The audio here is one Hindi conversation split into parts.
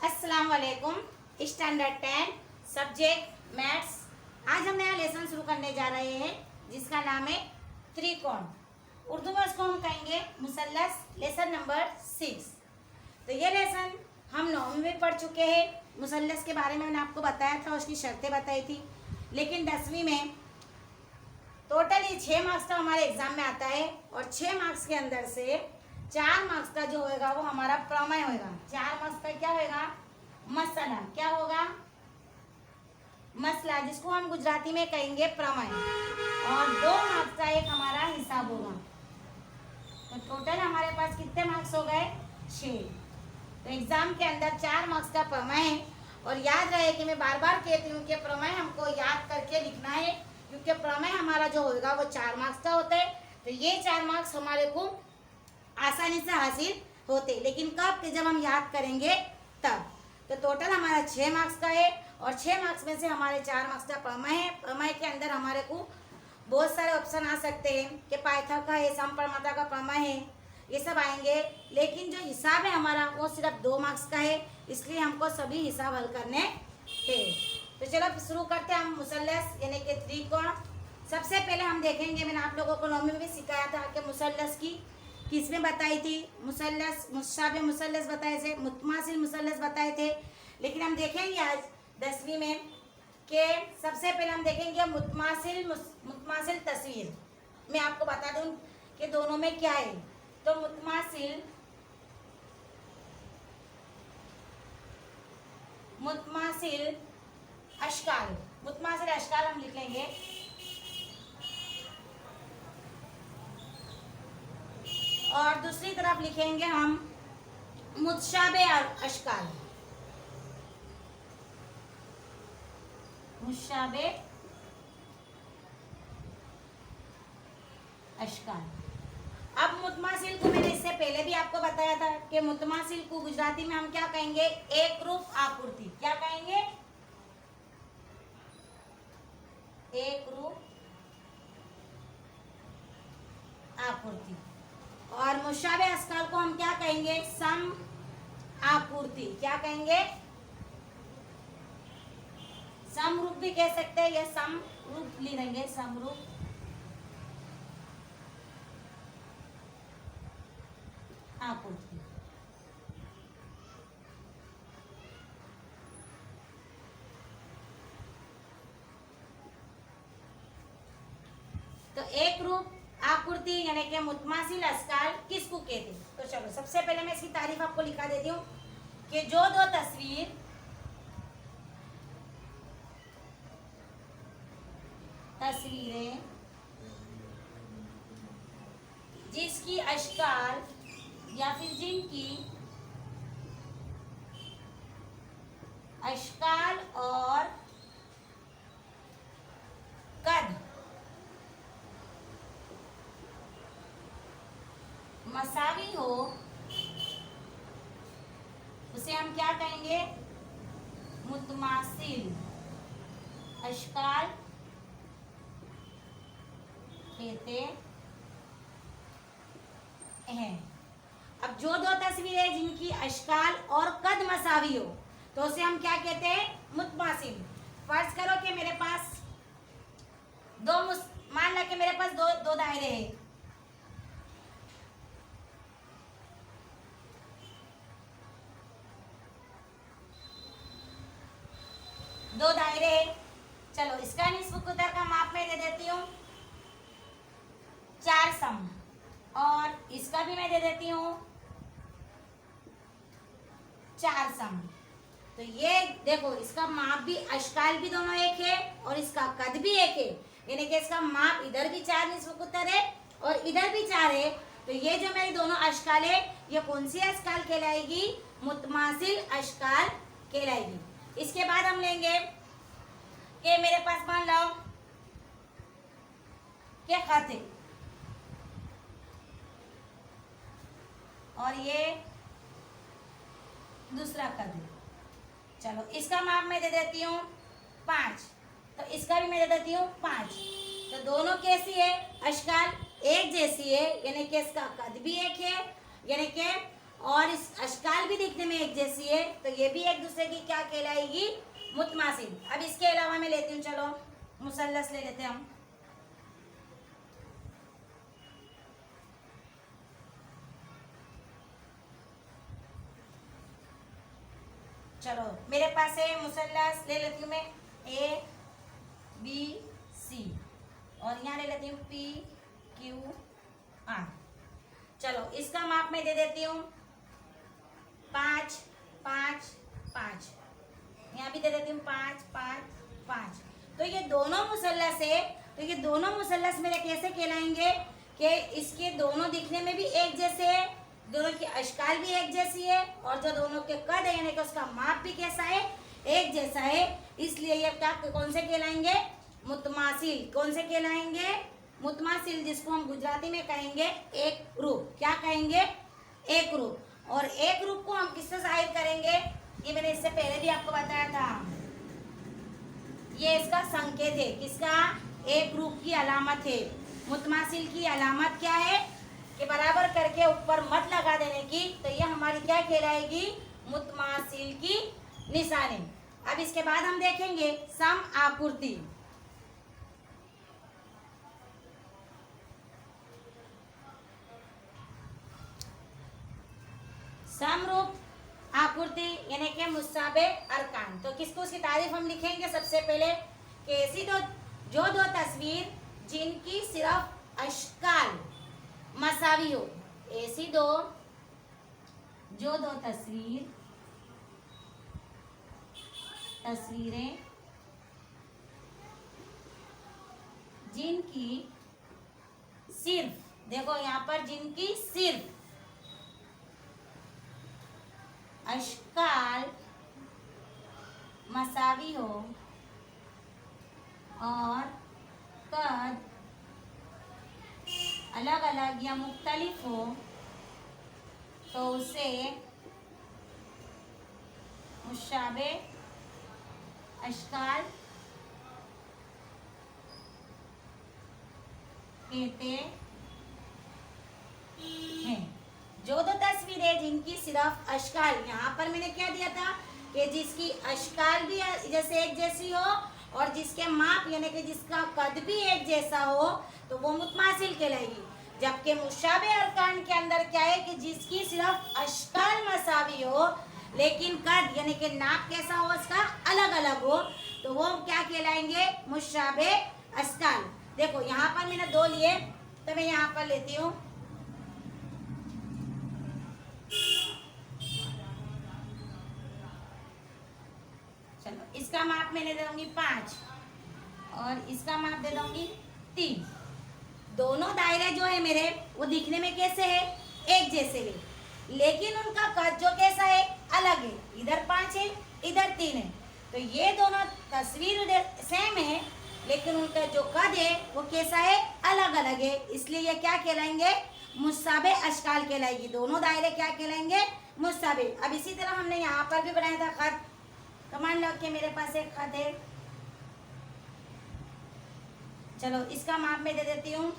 अस्सलाम वालेकुम। Standard 10 subject maths. आज हम नया लेसन शुरू करने जा रहे हैं जिसका नाम है त्रिकोण। उर्दू में उसको हम कहेंगे मुसल्लस। Lesson number 6। तो ये लेसन हम 9वीं में पढ़ चुके हैं। मुसल्लस के बारे में मैंने आपको बताया था, उसकी शर्तें बताई थी। लेकिन 10वीं में टोटली 6 मार्क्स का हमारे एग्जाम में आता है और 6 मार्क्स के अंदर से 4 मार्क्स का जो होगा वो हमारा प्रमेय होगा। 4 मार्क्स का क्या होगा? मसला। क्या होगा? मसला, जिसको हम गुजराती में कहेंगे प्रमेय। और 2 मार्क्स का एक हमारा हिसाब होगा। तो टोटल हमारे पास कितने मार्क्स हो गए? 6। तो एग्जाम के अंदर 4 मार्क्स का प्रमेय है। और याद रहे कि मैं बार बार कहती हूँ कि प्रमेय हमको याद करके लिखना है, क्योंकि प्रमेय हमारा जो होगा वो 4 मार्क्स का होता है। तो ये 4 मार्क्स हमारे को आसानी से हासिल होते, लेकिन कब? कि जब हम याद करेंगे तब। तो टोटल हमारा 6 मार्क्स का है और 6 मार्क्स में से हमारे 4 मार्क्स का प्रमेय है। प्रमेय के अंदर हमारे को बहुत सारे ऑप्शन आ सकते हैं कि पाइथागोरस का है, समप्रमाता का प्रमेय है, ये सब आएंगे। लेकिन जो हिसाब है हमारा वो सिर्फ 2 मार्क्स का है, इसलिए हमको सभी हिसाब हल करने हैं। तो चलो शुरू करते हैं हम मुसल्लस यानी कि त्रिकोण। सबसे पहले हम देखेंगे, मैंने आप लोगों को 9वीं में भी सिखाया था कि मुसल्लस की किसमें बताई थी? मुसल्लस, मुशाबे मुसल्लस बताए थे, मुतमासिल मुसल्लस बताए थे। लेकिन हम देखेंगे आज 10वीं में कि सबसे पहले हम देखेंगे मुतमासिल तस्वीर। मैं आपको बता दूं कि दोनों में क्या है। तो मुतमासिल अशकाल, मुतमासिल अशकाल हम लिख लेंगे। और दूसरी तरफ लिखेंगे हम मुतशाबे अशकाल, मुशाबे अशकाल। अब मुतमासिल को मैंने इससे पहले भी आपको बताया था कि मुतमासिल को गुजराती में हम क्या कहेंगे? एक रूप आकृति। क्या कहेंगे? एक रूप आकृति। और मुशाबे अशकाल को हम क्या कहेंगे? सम आपूर्ति। क्या कहेंगे? समरूप भी कह सकते हैं या समरूप लिख देंगे, समरूप आपूर्ति। तो एक रूप आकृति यानी कि मुतमासिल अशकाल किसको कहते हैं? तो चलो सबसे पहले मैं इसकी तारीफ आपको लिखा देती हूँ कि जो 2 तस्वीरें जिसकी अशकाल या फिर जिनकी अशकाल और कद मसावी हो उसे हम क्या कहेंगे? मुतमासिल अशकाल कहते हैं। अब जो 2 तस्वीरें जिनकी अशकाल और कद मसावी हो तो उसे हम क्या कहते हैं? मुतमासिल। फर्ज करो कि मेरे पास मान लो कि मेरे पास दो दायरे हैं। दो दायरे हैं। चलो इसका निस्फ कुतर का माप मैं दे देती हूँ 4 सम, और इसका भी मैं दे देती हूँ 4 सम। तो ये देखो, इसका माप भी अशकाल भी दोनों एक है और इसका कद भी एक है, यानी कि इसका माप इधर भी 4 निस्फ कुतर है और इधर भी 4 है। तो ये जो मेरी दोनों अशकाल है, ये कौन सी अशकाल कहलाएगी? मुतमासिल अशकाल कहलाएगी। इसके बाद हम लेंगे कि मेरे पास मान लो कि खत है और ये दूसरा कद है। चलो इसका माप मैं दे देती हूँ 5, तो इसका भी मैं दे देती हूँ 5। तो दोनों कैसी है? अशकाल एक जैसी है, यानी कि इसका कद भी एक है, यानी कि और इस अशकाल भी दिखने में एक जैसी है, तो ये भी एक दूसरे की क्या कहलाएगी, मुतमासिल। अब इसके अलावा मैं लेती हूँ, चलो मुसल्लस ले लेते हैं हम। चलो मेरे पास है मुसल्लस, ले लेती हूँ मैं ए बी सी, और यहाँ ले लेती हूँ पी क्यू आर। चलो इसका माप मैं दे देती हूँ 5 5 5, यहाँ भी दे देती हूँ 5 5 5। तो ये दोनों मुसल्लस है, तो ये दोनों मुसल्लस मेरे कैसे कहलाएंगे कि इसके दोनों दिखने में भी एक जैसे है, दोनों की अशकाल भी एक जैसी है, और जो दोनों के कद है यानी कि उसका माप भी कैसा है, एक जैसा है। इसलिए ये क्या कौन से कहलाएंगे, मुतमासिल। कौन से कहलाएंगे, मुतमासिल, जिसको हम गुजराती में कहेंगे एक रूप। क्या कहेंगे, एक रूप। और एक रूप को हम किससे जाहिर करेंगे, ये मैंने इससे पहले भी आपको बताया था, ये इसका संकेत है, किसका, एक रूप की अलामत है। मुतमासिल की अलामत क्या है कि बराबर करके ऊपर मत लगा देने की, तो ये हमारी क्या कहलाएगी, मुतमासिल की निशानी। अब इसके बाद हम देखेंगे सम आकृति। समरूप आकृति यानी कि मुसाबे अरकान। तो किसको, उसकी तारीफ हम लिखेंगे सबसे पहले कि ऐसी जो दो तस्वीर जिनकी सिर्फ अशकाल मसावी हो, ऐसी दो तस्वीरें जिनकी सिर्फ, देखो यहाँ पर जिनकी सिर्फ अशकाल मसावी हो और कद अलग अलग या मुख्तलिफ हो, तो उसे मुशाबे अशकाल कहते हैं। जो दो तस्वीरें जिनकी सिर्फ अशकाल, यहाँ पर मैंने क्या दिया था कि जिसकी अशकाल भी जैसे एक जैसी हो और जिसके माप यानी कि जिसका कद भी एक जैसा हो, तो वो मुतमासिल कहलाएगी। जबकि मुशाबे अरकान के अंदर क्या है कि जिसकी सिर्फ अशकाल मसावी हो लेकिन कद यानी कि नाप कैसा हो उसका अलग अलग हो, तो वो क्या कहलाएंगे, मुशाबे अशकाल। देखो यहाँ पर मैंने दो लिए, तो मैं यहाँ पर लेती हूँ इसका माप मैंने दे दूंगी 5 और इसका माप दे दूंगी 3। दोनों दायरे जो है मेरे वो दिखने में कैसे है, एक जैसे है, लेकिन उनका कद जो कैसा है, अलग है। इधर 5 है, इधर 3 है, तो ये दोनों तस्वीर सेम है लेकिन उनका जो कद है वो कैसा है, अलग अलग है। इसलिए ये क्या कहलाएंगे, मुसाबे अशकाल कहलाएगी। दोनों दायरे क्या कहलाएंगे, मुसाबे। अब इसी तरह हमने यहाँ पर भी बनाया था खत। कमान लो कि मेरे पास एक खत है, चलो इसका माप मैं दे देती हूँ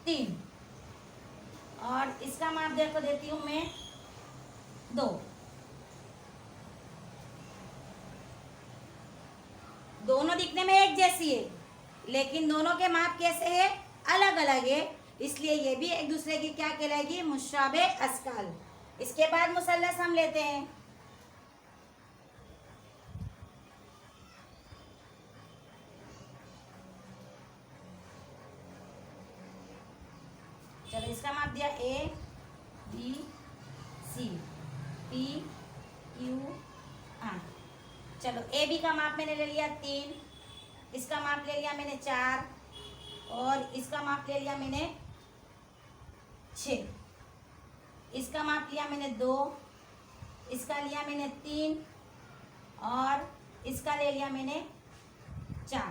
3 और इसका माप देखो देती हूँ मैं 2। दोनों दिखने में एक जैसी है लेकिन दोनों के माप कैसे है, अलग अलग है। इसलिए ये भी एक दूसरे की क्या कहलाएगी, मुशाबे अशकाल। इसके बाद मुसल्लस हम लेते हैं। चलो इसका माप दिया A B C P Q R. चलो ए बी का माप मैंने ले लिया 3, इसका माप ले लिया मैंने 4 और इसका माप ले लिया मैंने 6, इसका माप लिया मैंने 2, इसका लिया मैंने 3 और इसका ले लिया मैंने 4।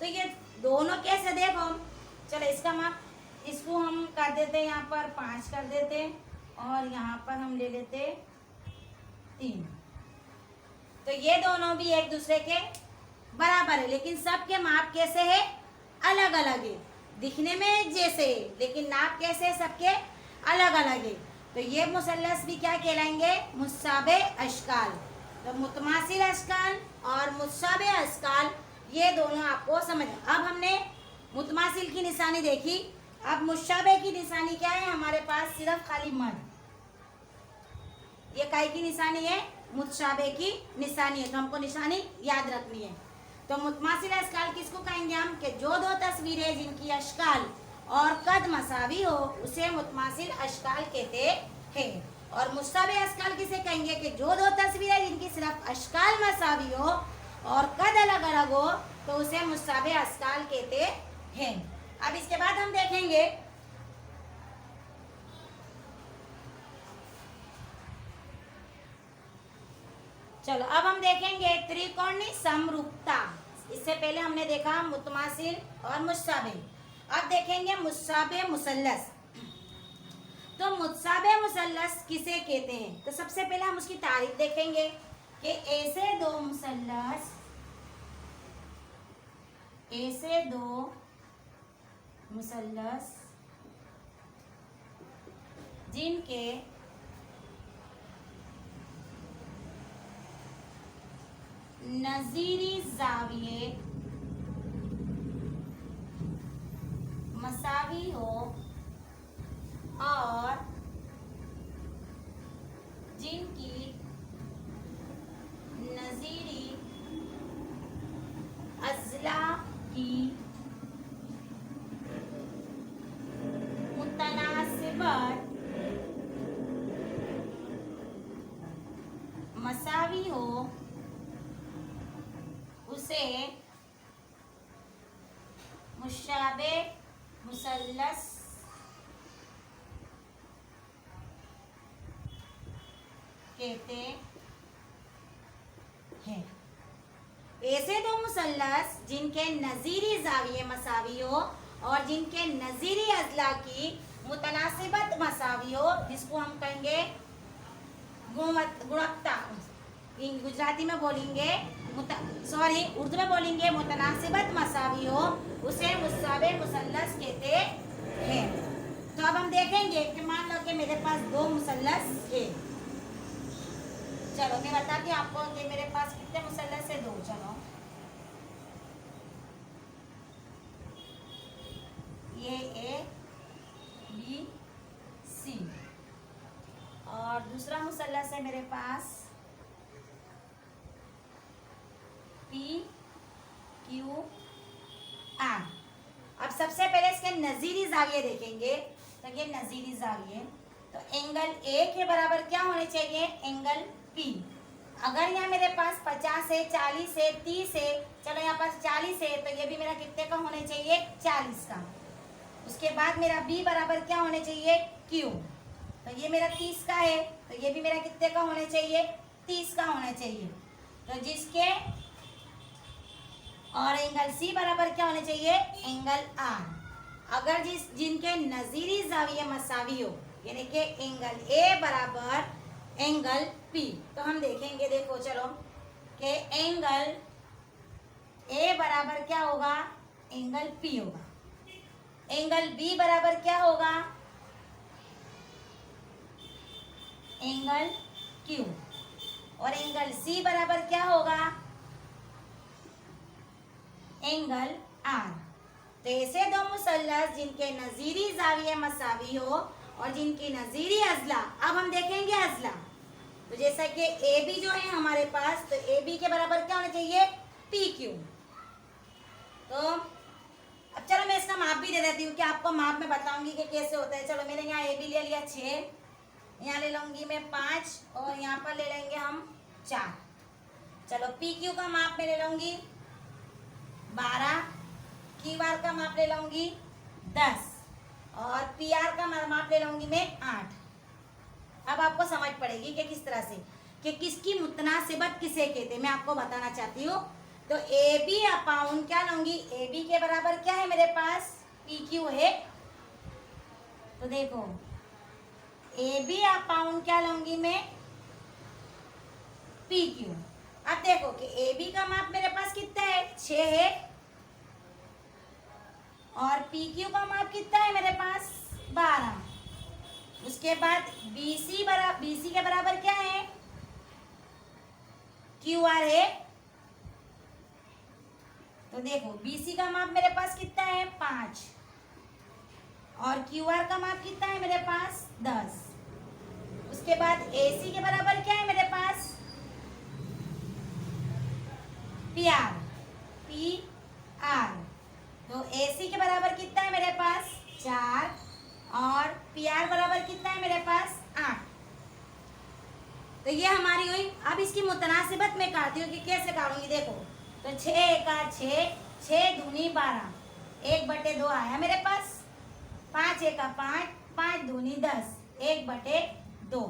तो ये दोनों कैसे, देखो चलो इसका माप, इसको हम कर देते हैं यहाँ पर 5 कर देते और यहाँ पर हम ले लेते 3। तो ये दोनों भी एक दूसरे के बराबर है लेकिन सबके माप कैसे है, अलग अलग है। दिखने में एक जैसे है लेकिन नाप कैसे है, सबके अलग अलग है, तो ये मुसल्लस भी क्या कहलाएंगे, मुत्साबे अशकाल। तो मुतमासिल अशकाल और मुत्साबे अशकाल ये दोनों आपको समझ। अब हमने मुतमासिल की निशानी देखी, अब मुशाबे की निशानी क्या है हमारे पास, सिर्फ खाली मद। ये काय की निशानी है, मुतशाबे की निशानी है, तो हमको निशानी याद रखनी है। तो मुतमासिल अशकाल किसको कहेंगे हम, कि जो दो तस्वीरें जिनकी अशकाल और कद मसावी हो उसे मुतमासिल अशकाल कहते हैं। और मुशाबे अशकाल किसे कहेंगे, कि जो दो तस्वीरें जिनकी सिर्फ अशकाल मसावी हो और कद अलग अलग हो तो उसे मुशाबे अशकाल कहते हैं। अब इसके बाद हम देखेंगे चलो अब हम देखेंगे त्रिकोणीय समरूपता। इससे पहले हमने देखा मुतमासिल और मुशाबे, अब देखेंगे मुशाबे मुसल्लस। तो मुशाबे मुसल्लस किसे कहते हैं, तो सबसे पहले हम उसकी तारीफ देखेंगे कि ऐसे दो मुसल्लस जिनके नजीरी जाविये मसावी हो और जिनकी नजीरी अजला की मुतनासिबत मसावी हो उसे मुशाबे मुसल्लस कहते हैं। ऐसे दो मुसल्लस जिनके नजीरी जाविये मसावी हो और जिनके नजीरी अजला की मुतनासिबत मसावी हो, जिसको हम कहेंगे गुणवत्ता, गुजराती में बोलेंगे उर्दू में बोलेंगे मुतनासिबत मसावी हो, उसे मुशाबे मुसल्लस कहते हैं। तो अब हम देखेंगे कि मान लो कि मेरे पास दो मुसल्लस है। चलो मैं बताती हूँ आपको कि मेरे पास कितने मुसल्लस है, दो। चलो ये ए बी सी और दूसरा मुसल्लस है मेरे पास पी क्यू आर। अब सबसे पहले इसके नजीरी जाविये देखेंगे, तो ये नजीरी जाविये, तो एंगल ए के बराबर क्या होने चाहिए, एंगल पी। अगर यहाँ मेरे पास 50 है, 40 है, 30 है, चलो यहाँ पास 40 है, तो ये भी मेरा कितने का होने चाहिए, 40 का। उसके बाद मेरा बी बराबर क्या होने चाहिए, क्यू, तो ये मेरा 30 का है, तो ये भी मेरा कितने का होने चाहिए, 30 का होना चाहिए। तो जिसके और एंगल सी बराबर क्या होने चाहिए, एंगल आर। अगर जिनके नजीरी जाविये मसावी हो, यानी कि एंगल ए बराबर एंगल पी, तो हम देखेंगे, देखो चलो कि एंगल ए बराबर क्या होगा, एंगल पी होगा। एंगल बी बराबर क्या होगा, एंगल क्यू। और एंगल सी बराबर क्या होगा, एंगल आर। तो ऐसे दो मुसल्लस जिनके नजीरी जाविये मसावी हो और जिनकी नजीरी अजला, अब हम देखेंगे अजला। तो जैसा कि ए बी जो है हमारे पास, तो ए बी के बराबर क्या होना चाहिए, पी क्यू। तो अब चलो मैं इसका माप भी दे देती हूँ कि आपको माप में बताऊंगी कि कैसे होता है। चलो मैंने यहाँ ए बी ले लिया 6, यहाँ ले लूंगी मैं 5 और यहाँ पर ले लेंगे हम 4। चलो पी क्यू का माप में ले लूंगी 12, क्यू आर का माप ले लूंगी 10 और पी आर का माप ले लूंगी मैं 8। अब आपको समझ पड़ेगी कि किस तरह से, कि किसकी मुतनासिबत किसे कहते हैं, मैं आपको बताना चाहती हूँ। तो ए बी अपाउंड क्या लूंगी, ए बी के बराबर क्या है मेरे पास, पी क्यू है। तो देखो ए बी अपाउंड क्या लूंगी मैं, पी क्यू। अब देखो कि ए बी का माप मेरे पास कितना है, 6 है, और पी क्यू का माप कितना है मेरे पास, 12। उसके बाद BC के बराबर क्या है, QR है। तो देखो BC का माप मेरे पास कितना है 5 और QR का माप कितना है मेरे पास 10। उसके बाद AC के बराबर क्या है मेरे पास PR। तो AC के बराबर कितना है मेरे पास 4 और PR बराबर कितना है मेरे पास 8। तो ये हमारी हुई। अब इसकी मुतनासिबत में काटती हूँ कि कैसे काटूंगी। देखो तो 6 का 6, 6 दूनी 12, 1/2 आया मेरे पास। 5 का 5, 5 दूनी 10, 1/2।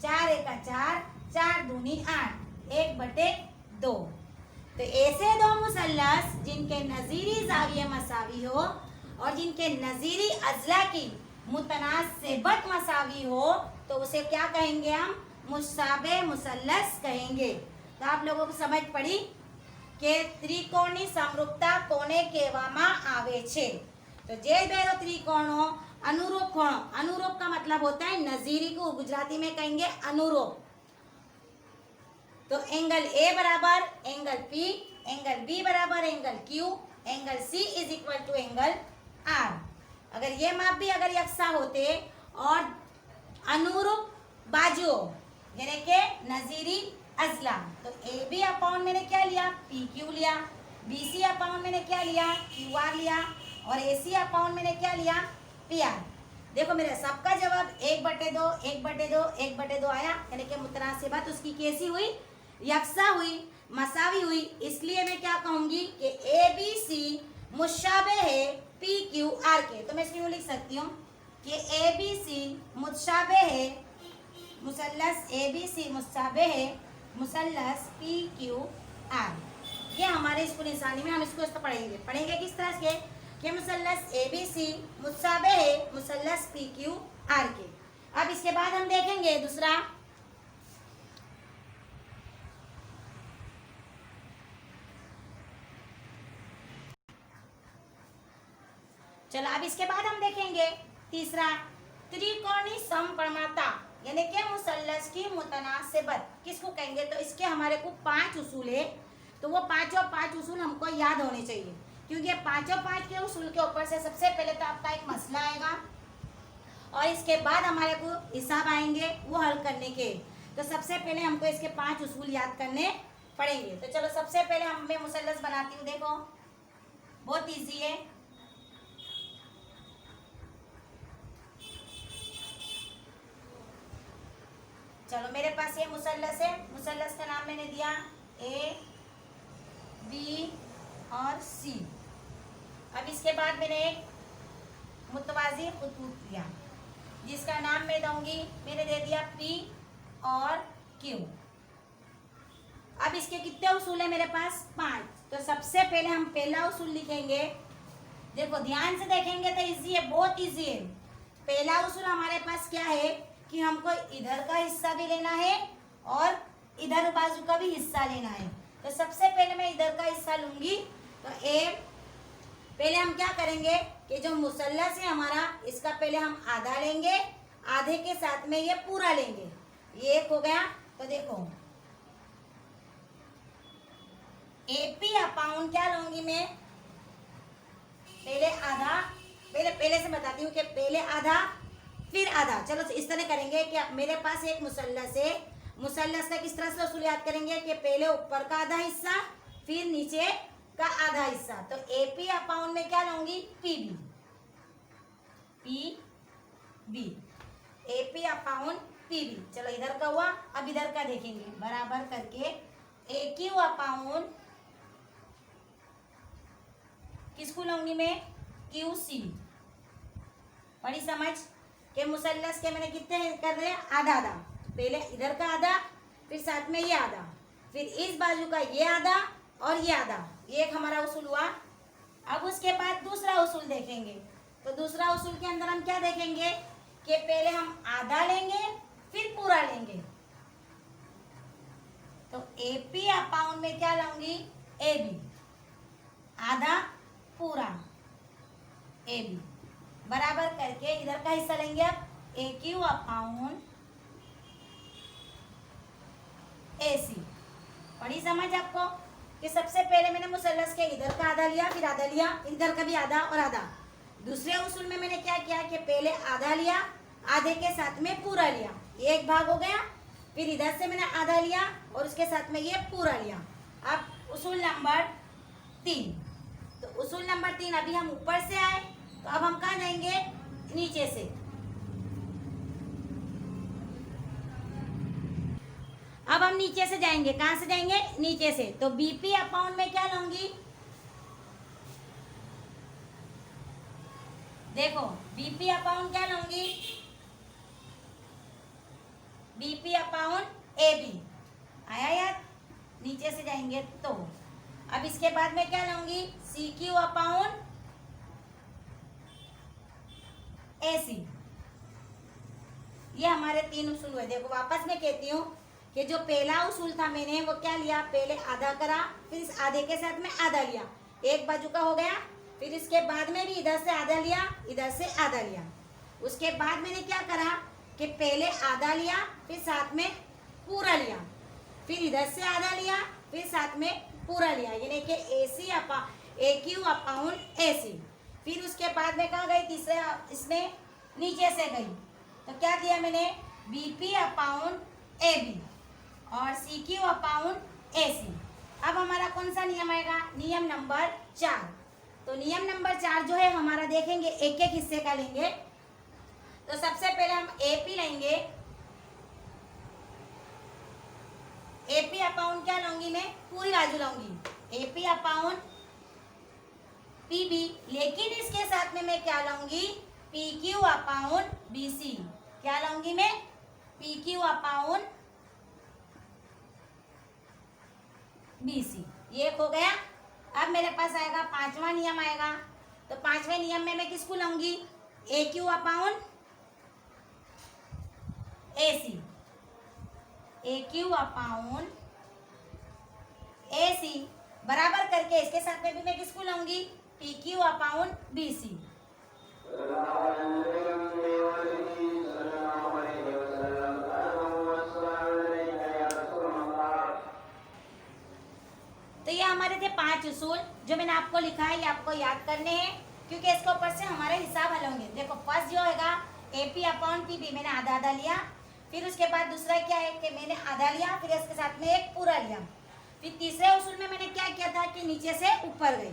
4 का 4, 4 दूनी 8, 1/2। तो ऐसे दो मुसल्लस जिनके नज़ीरी ज़ाविये मसावी हो और जिनके नज़ीरी अज़ला की मुतनासिबत मसावी हो तो उसे क्या कहेंगे हम, मुशाबे मुसल्लस कहेंगे। तो आप लोगों को समझ पड़ी કે ત્રિકોણની સમરૂપતા કોને કહેવામાં આવે છે। तो જે બે त्रिकोणों अनुरूप कोणों, अनुरूप का मतलब होता है नजीरी को गुजराती में कहेंगे अनुरूप। तो एंगल ए बराबर एंगल पी, एंगल बी बराबर angle Q, angle C is equal to angle R. अगर ये माप भी अगर यकसा होते और अनुरूप बाजुओं यानी के नजीरी अजला, तो ए बी अपॉन मैंने क्या लिया पी क्यू लिया, बी सी अपॉन मैंने क्या लिया क्यू आर लिया और ए सी अपॉन मैंने क्या लिया पी आर। देखो मेरे सबका जवाब 1/2 1/2 1/2 आया, यानी कि मुतनासिबत उसकी कैसी हुई, यकसा हुई, मसावी हुई। इसलिए मैं क्या कहूंगी कि ए बी सी मुशाबे है पी क्यू आर के। तो मैं इसको यूं लिख सकती हूँ कि ए बी सी मुशाबे है, मुसल्लस ए बी सी मुशाबे है मुसल्लस पी क्यू आर। ये हमारे स्कूल इंसानी में हम इसको पढ़ेंगे किस तरह से कि मुसल्लस ए बी सी मुशाबे है मुसल्लस पी क्यू आर के। अब इसके बाद हम देखेंगे दूसरा, चलो अब इसके बाद हम देखेंगे तीसरा, त्रिकोणीय समप्रमाता यानी कि मुसल्लस की मुतनासिबत किसको कहेंगे। तो इसके हमारे को 5 उसूल है। तो वो 5 उसूल हमको याद होने चाहिए, क्योंकि 5 के उसूल के ऊपर से सबसे पहले तो आपका एक मसला आएगा और इसके बाद हमारे को हिसाब आएंगे वो हल करने के। तो सबसे पहले हमको इसके 5 उसूल याद करने पड़ेंगे। तो चलो सबसे पहले मैं मुसल्लस बनाती हूँ। देखो बहुत ईजी है। चलो मेरे पास ये मुसल्लस है, मुसल्लस का नाम मैंने दिया ए बी और सी। अब इसके बाद मैंने एक मुतवाज़ी खुतूत लिया जिसका नाम मैं दूंगी, मैंने दे दिया पी और क्यू। अब इसके कितने उसूल है मेरे पास 5। तो सबसे पहले हम पहला उसूल लिखेंगे। देखो ध्यान से देखेंगे तो इजी है, बहुत इजी है। पहला उसूल हमारे पास क्या है कि हमको इधर का हिस्सा भी लेना है और इधर बाजू का भी हिस्सा लेना है। तो सबसे पहले मैं इधर का हिस्सा लूंगी। तो पहले हम क्या करेंगे कि जो मुसल्लस है हमारा, इसका पहले हम आधा लेंगे, आधे के साथ में ये पूरा लेंगे। ये एक हो गया। तो देखो AP अपॉन क्या लूंगी मैं, पहले आधा, पहले से बताती हूँ कि पहले आधा फिर आधा। चलो इस तरह करेंगे कि मेरे पास एक मुसल्लस है, मुसल्लस का किस तरह से उसूल याद करेंगे कि पहले ऊपर का आधा हिस्सा फिर नीचे का आधा हिस्सा। तो AP अपॉन में क्या लूंगी PB, AP अपॉन PB। चलो इधर का हुआ, अब इधर का देखेंगे बराबर करके AQ अपॉन किसको लूंगी मैं QC। बड़ी समझ के मुसल्लस के मैंने कितने कर रहे हैं आधा आधा, पहले इधर का आधा फिर साथ में ये आधा फिर इस बाजू का ये आधा और ये आधा। ये एक हमारा उसूल हुआ। अब उसके बाद दूसरा उसूल देखेंगे। तो दूसरा उसूल के अंदर हम क्या देखेंगे कि पहले हम आधा लेंगे फिर पूरा लेंगे। तो AP अपॉन में क्या लाऊंगी AB, आधा पूरा AB बराबर करके इधर का हिस्सा लेंगे। अब AQ अपॉन AC। बड़ी समझ आपको कि सबसे पहले मैंने मुसल्लस के इधर का आधा लिया, फिर आधा लिया, इधर का भी आधा और आधा। दूसरे उसूल में मैंने क्या किया कि पहले आधा लिया, आधे के साथ में पूरा लिया, ये एक भाग हो गया। फिर इधर से मैंने आधा लिया और उसके साथ में ये पूरा लिया। अब उसूल नंबर 3। तो उसूल नंबर 3, अभी हम ऊपर से आए तो अब हम कहाँ जाएंगे, नीचे से। अब हम नीचे से जाएंगे, कहां से जाएंगे, नीचे से। तो बीपी अपॉन में क्या लूंगी, देखो बीपी अपॉन क्या लूंगी, बीपी अपॉन एबी। आया याद, नीचे से जाएंगे तो। अब इसके बाद में क्या लूंगी, सी क्यू अपॉन एसी। ये हमारे 3 उसूल हुए। देखो वापस मैं कहती हूँ कि जो पहला उसूल था मैंने वो क्या लिया, पहले आधा करा, फिर इस आधे के साथ में आधा लिया, एक बाजू का हो गया। फिर इसके बाद में भी इधर से आधा लिया, इधर से आधा लिया। उसके बाद मैंने क्या करा कि पहले आधा लिया, फिर साथ में पूरा लिया, फिर इधर से आधा लिया, फिर साथ में पूरा लिया, यानी कि AC AQ अपॉन AC। फिर उसके बाद में कहाँ गई, तीसरे इसमें नीचे से गई तो क्या दिया मैंने, BP अपॉन AB और CQ अपॉन AC। अब हमारा कौन सा नियम आएगा, नियम नंबर 4। तो नियम नंबर 4 जो है हमारा देखेंगे, एक एक हिस्से का लेंगे। तो सबसे पहले हम AP लेंगे, AP अपॉन क्या लूंगी मैं, पूरी बाजू लूंगी, AP अपॉन PB। लेकिन इसके साथ में मैं क्या लूंगी, PQ अपॉन BC। क्या लूंगी मैं, PQ अपॉन BC। ये हो गया। अब मेरे पास आएगा 5वां नियम आएगा। तो 5वें नियम में मैं किसको लूंगी, AQ upon AC, AQ upon AC बराबर करके इसके साथ में भी मैं किसको लूंगी, PQ अपॉन BC। तो ये हमारे थे 5 उसूल जो मैंने आपको लिखा है, ये आपको याद करने हैं क्योंकि इसके ऊपर से हमारे हिसाब हल होंगे। देखो फर्स्ट जो होगा AP अपॉन PB, मैंने आधा आधा लिया। फिर उसके बाद दूसरा क्या है कि मैंने आधा लिया, फिर इसके साथ में एक पूरा लिया। फिर तीसरे उसूल में मैंने क्या किया था कि नीचे से ऊपर गई।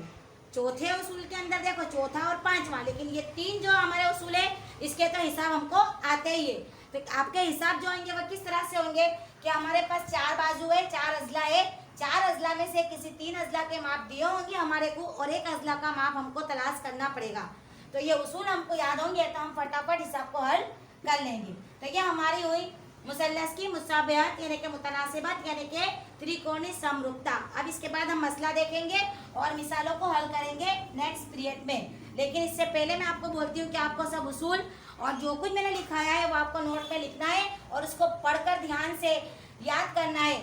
चौथे उसूल के अंदर देखो चौथा और 5वां, लेकिन ये 3 जो हमारे उसूल है इसके तो हिसाब हमको आते ही है। तो आपके हिसाब जो होंगे वो किस तरह से होंगे कि हमारे पास 4 बाजू है, 4 अजला है, 4 अजला में से किसी 3 अजला के माप दिए होंगे हमारे को और एक अजला का माप हमको तलाश करना पड़ेगा। तो ये उसूल हमको याद होंगे तो हम फटाफट हिसाब को हल कर लेंगे। तो ये हमारी हुई मुसल्लस की मुसाबहत यानी कि मुतनासिबत यानी कि त्रिकोणीय समरूपता। अब इसके बाद हम मसला देखेंगे और मिसालों को हल करेंगे नेक्स्ट पीरियड में। लेकिन इससे पहले मैं आपको बोलती हूँ कि आपको सब उसूल और जो कुछ मैंने लिखाया है वो आपको नोट में लिखना है और उसको पढ़कर ध्यान से याद करना है।